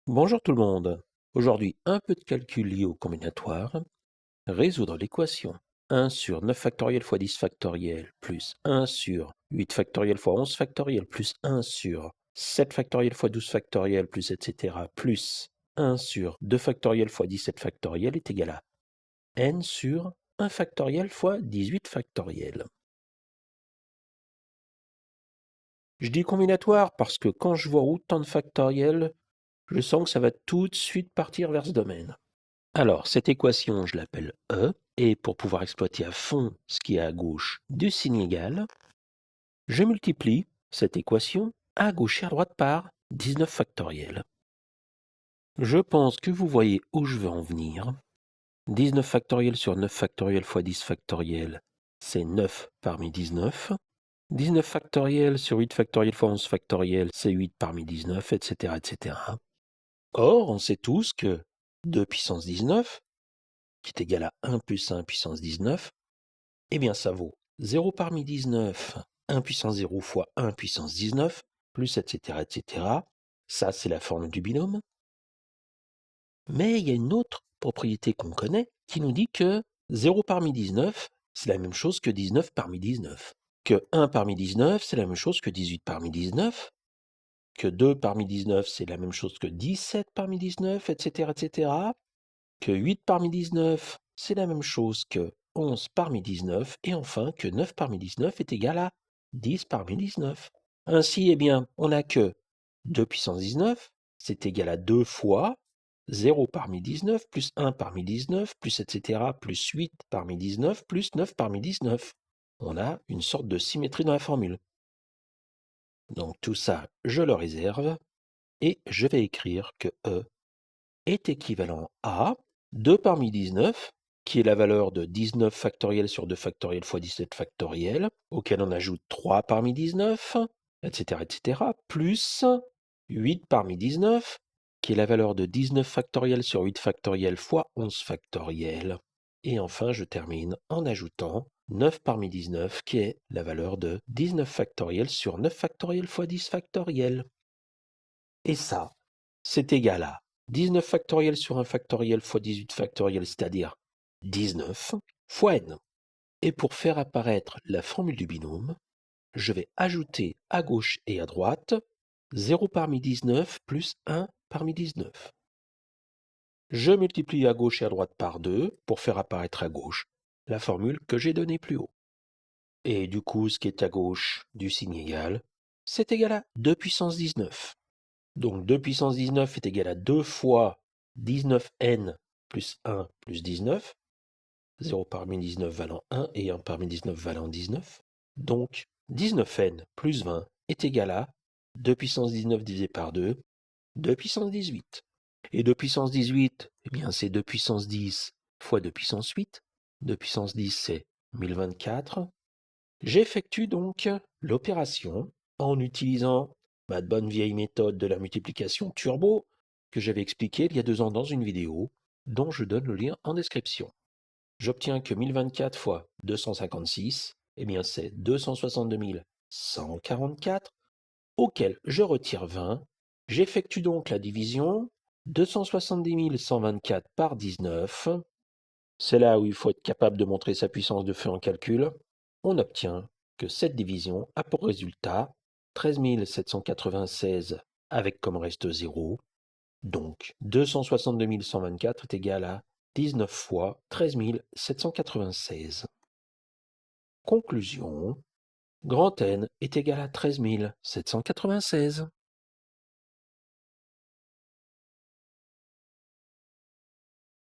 Bonjour tout le monde. Aujourd'hui, un peu de calcul lié au combinatoire. Résoudre l'équation 1 sur 9 factoriel fois 10 factoriel plus 1 sur 8 factoriel fois 11 factoriel plus 1 sur 7 factoriel fois 12 factoriel plus etc. plus 1 sur 2 factoriel fois 17 factoriel est égal à n sur 1 factoriel fois 18 factoriel. Je dis combinatoire parce que quand je vois autant de factoriels, je sens que ça va tout de suite partir vers ce domaine. Alors, cette équation, je l'appelle E, et pour pouvoir exploiter à fond ce qui est à gauche du signe égal, je multiplie cette équation à gauche et à droite par 19 factoriel. Je pense que vous voyez où je veux en venir. 19 factoriel sur 9 factoriel fois 10 factoriel, c'est 9 parmi 19. 19 factoriel sur 8 factoriel fois 11 factoriel, c'est 8 parmi 19, etc., etc. Or, on sait tous que 2 puissance 19, qui est égal à 1 plus 1 puissance 19, eh bien ça vaut 0 parmi 19, 1 puissance 0 fois 1 puissance 19, plus etc. etc. Ça, c'est la formule du binôme. Mais il y a une autre propriété qu'on connaît qui nous dit que 0 parmi 19, c'est la même chose que 19 parmi 19. Que 1 parmi 19, c'est la même chose que 18 parmi 19. Que 2 parmi 19, c'est la même chose que 17 parmi 19, etc., etc. Que 8 parmi 19, c'est la même chose que 11 parmi 19, et enfin que 9 parmi 19 est égal à 10 parmi 19. Ainsi, eh bien, on n'a que 2 puissance 19, c'est égal à 2 fois 0 parmi 19, plus 1 parmi 19, plus etc., plus 8 parmi 19, plus 9 parmi 19. On a une sorte de symétrie dans la formule. Donc tout ça, je le réserve, et je vais écrire que E est équivalent à 2 parmi 19, qui est la valeur de 19 factoriel sur 2 factoriel fois 17 factoriel, auquel on ajoute 3 parmi 19, etc., etc., plus 8 parmi 19, qui est la valeur de 19 factoriel sur 8 factoriel fois 11 factoriel. Et enfin, je termine en ajoutant 9 parmi 19, qui est la valeur de 19 factoriel sur 9 factoriel fois 10 factoriel. Et ça, c'est égal à 19 factoriel sur 1 factoriel fois 18 factoriel, c'est-à-dire 19 fois n. Et pour faire apparaître la formule du binôme, je vais ajouter à gauche et à droite 0 parmi 19 plus 1 parmi 19. Je multiplie à gauche et à droite par 2 pour faire apparaître à gauche la formule que j'ai donnée plus haut. Et du coup, ce qui est à gauche du signe égal, c'est égal à 2 puissance 19. Donc 2 puissance 19 est égal à 2 fois 19n plus 1 plus 19. 0 parmi 19 valant 1 et 1 parmi 19 valant 19. Donc 19n plus 20 est égal à 2 puissance 19 divisé par 2, 2 puissance 18. Et 2 puissance 18, eh bien c'est 2 puissance 10 fois 2 puissance 8. 2 puissance 10, c'est 1024. J'effectue donc l'opération en utilisant ma bonne vieille méthode de la multiplication turbo que j'avais expliquée il y a 2 ans dans une vidéo dont je donne le lien en description. J'obtiens que 1024 fois 256, eh bien c'est 262 144, auquel je retire 20. J'effectue donc la division 270 124 par 19. C'est là où il faut être capable de montrer sa puissance de feu en calcul. On obtient que cette division a pour résultat 13 796 avec comme reste 0. Donc 262 124 est égal à 19 fois 13 796. Conclusion. Grand N est égal à 13 796.